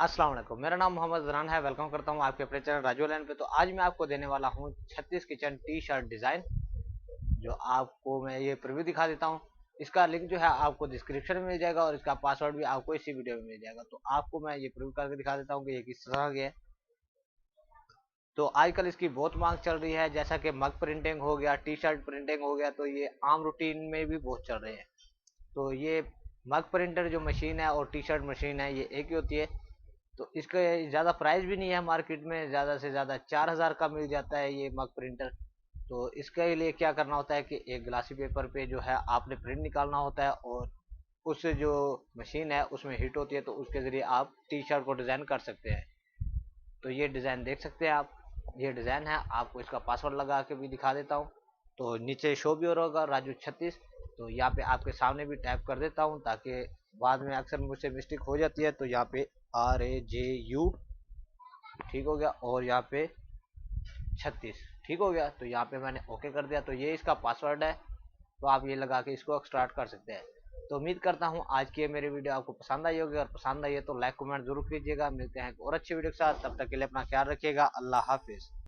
अस्सलाम वालेकुम, मेरा नाम मोहम्मद ज़रान है। वेलकम करता हूँ आपके अपने चैनल राजू लैन पे। तो आज मैं आपको देने वाला हूँ 36 किचन टी शर्ट डिज़ाइन, जो आपको मैं ये प्रीव्यू दिखा देता हूँ। इसका लिंक जो है आपको डिस्क्रिप्शन में मिल जाएगा और इसका पासवर्ड भी आपको इसी वीडियो में मिल जाएगा। तो आपको मैं ये प्रीव्यू करके दिखा देता हूँ कि ये किस तरह की है। तो आजकल इसकी बहुत मांग चल रही है, जैसा कि मग प्रिंटिंग हो गया, टी शर्ट प्रिंटिंग हो गया, तो ये आम रूटीन में भी बहुत चल रहे हैं। तो ये मग प्रिंटर जो मशीन है और टी शर्ट मशीन है, ये एक ही होती है। तो इसका ज़्यादा प्राइस भी नहीं है, मार्केट में ज़्यादा से ज़्यादा 4000 का मिल जाता है ये मग प्रिंटर। तो इसके लिए क्या करना होता है कि एक ग्लासी पेपर पे जो है आपने प्रिंट निकालना होता है, और उस जो मशीन है उसमें हीट होती है, तो उसके ज़रिए आप टी शर्ट को डिज़ाइन कर सकते हैं। तो ये डिज़ाइन देख सकते हैं आप, ये डिज़ाइन है। आपको इसका पासवर्ड लगा के भी दिखा देता हूँ। तो नीचे शो भी हो रहा होगा राजू 36। तो यहाँ पे आपके सामने भी टाइप कर देता हूँ, ताकि बाद में अक्सर मुझसे मिस्टेक हो जाती है। तो यहाँ पे RAJU ठीक हो गया, और यहाँ पे 36 ठीक हो गया। तो यहाँ पे मैंने ओके कर दिया। तो ये इसका पासवर्ड है। तो आप ये लगा के इसको स्टार्ट कर सकते हैं। तो उम्मीद करता हूँ आज की ये मेरी वीडियो आपको पसंद आई होगी, और पसंद आई है तो लाइक कमेंट जरूर कीजिएगा। मिलते हैं एक और अच्छी वीडियो के साथ, तब तक के लिए अपना ख्याल रखिएगा। अल्लाह हाफिज़।